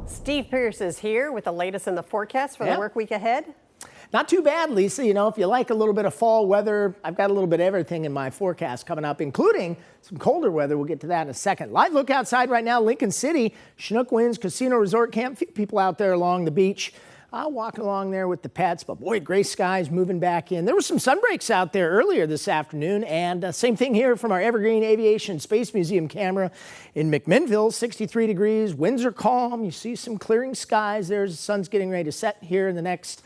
Steve Pierce is here with the latest in the forecast for the work week ahead. Not too bad, Lisa. You know, if you like a little bit of fall weather, I've got a little bit of everything in my forecast coming up, including some colder weather. We'll get to that in a second. Live look outside right now, Lincoln City, Chinook Winds Casino Resort Camp. Few people out there along the beach. Walking along there with the pets, but boy, gray skies moving back in. There were some sunbreaks out there earlier this afternoon, and same thing here from our Evergreen Aviation Space Museum camera in McMinnville, 63 degrees. Winds are calm. You see some clearing skies. There's the sun's getting ready to set here in the next,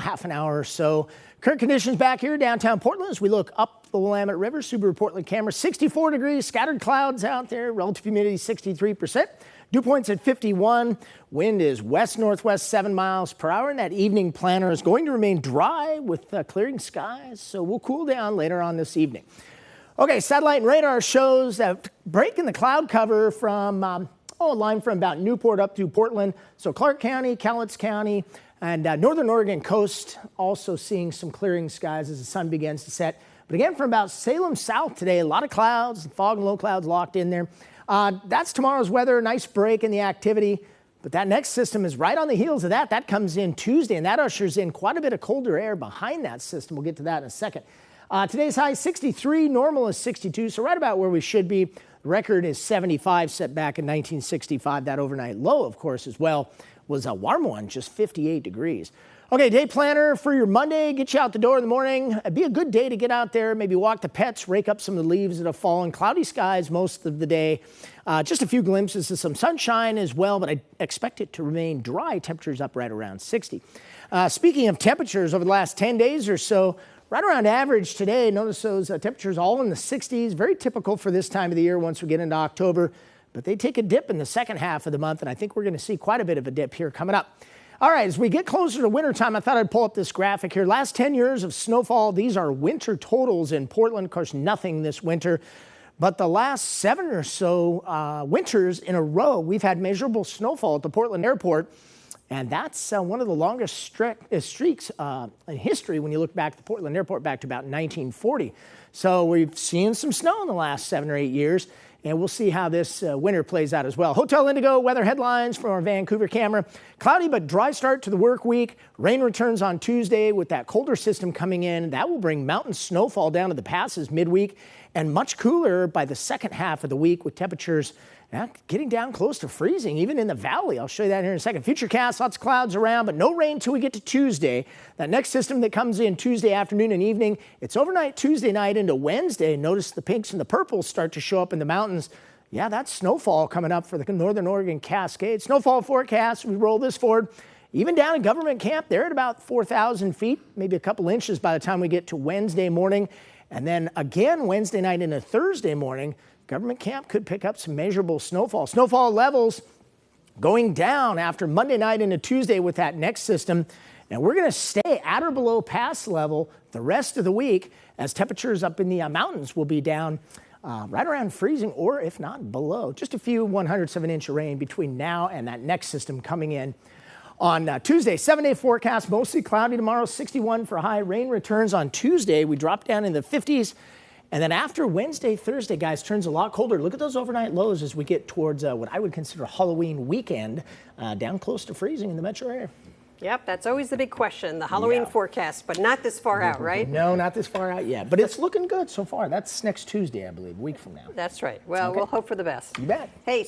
half an hour or so. Current conditions back here downtown Portland as we look up the Willamette River. Subaru Portland camera, 64 degrees, scattered clouds out there, relative humidity 63%. Dew points at 51. Wind is west-northwest 7 miles per hour, and that evening planner is going to remain dry with clearing skies, so we'll cool down later on this evening. Okay, satellite and radar shows that break in the cloud cover from a line from about Newport up through Portland. So Clark County, Cowlitz County, and northern Oregon coast also seeing some clearing skies as the sun begins to set. But again, from about Salem south today, a lot of clouds, fog and low clouds locked in there. That's tomorrow's weather, nice break in the activity. But that next system is right on the heels of that. That comes in Tuesday, and that ushers in quite a bit of colder air behind that system. We'll get to that in a second. Today's high 63, normal is 62, so right about where we should be. The record is 75, set back in 1965. That overnight low, of course, as well, was a warm one, just 58 degrees. Okay, day planner for your Monday. Get you out the door in the morning. It'd be a good day to get out there, maybe walk the pets, rake up some of the leaves that have fallen. Cloudy skies most of the day. Just a few glimpses of some sunshine as well, but I expect it to remain dry. Temperatures up right around 60. Speaking of temperatures, over the last 10 days or so, right around average today. Notice those temperatures all in the 60s. Very typical for this time of the year once we get into October. But they take a dip in the second half of the month, and I think we're going to see quite a bit of a dip here coming up. All right, as we get closer to wintertime, I thought I'd pull up this graphic here. Last 10 years of snowfall, these are winter totals in Portland. Of course, nothing this winter. But the last 7 or so winters in a row, we've had measurable snowfall at the Portland Airport. And that's one of the longest streaks in history when you look back at the Portland Airport back to about 1940. So we've seen some snow in the last 7 or 8 years. And we'll see how this winter plays out as well. Hotel Indigo weather headlines from our Vancouver camera. Cloudy but dry start to the work week. Rain returns on Tuesday with that colder system coming in. That will bring mountain snowfall down to the passes midweek and much cooler by the second half of the week with temperatures getting down close to freezing, even in the valley. I'll show you that here in a second. Futurecast, lots of clouds around, but no rain until we get to Tuesday. That next system that comes in Tuesday afternoon and evening, it's overnight Tuesday night into Wednesday. Notice the pinks and the purples start to show up in the mountains. Yeah, that's snowfall coming up for the northern Oregon Cascade. Snowfall forecast, we roll this forward. Even down in Government Camp, they're at about 4,000 feet, maybe a couple inches by the time we get to Wednesday morning. And then again, Wednesday night into Thursday morning, Government Camp could pick up some measurable snowfall. Snowfall levels going down after Monday night into Tuesday with that next system. And we're going to stay at or below pass level the rest of the week as temperatures up in the mountains will be down right around freezing or if not below. Just a few 100ths of an inch of rain between now and that next system coming in on Tuesday. 7-day forecast, mostly cloudy tomorrow, 61 for a high. Rain returns on Tuesday. We drop down in the 50s. And then after Wednesday, Thursday, guys, turns a lot colder. Look at those overnight lows as we get towards what I would consider Halloween weekend, down close to freezing in the metro area. Yep, that's always the big question, the Halloween forecast, but not this far out, right? No, not this far out yet, but it's looking good so far. That's next Tuesday, I believe, a week from now. That's right. Well, we'll hope for the best. You bet. Hey.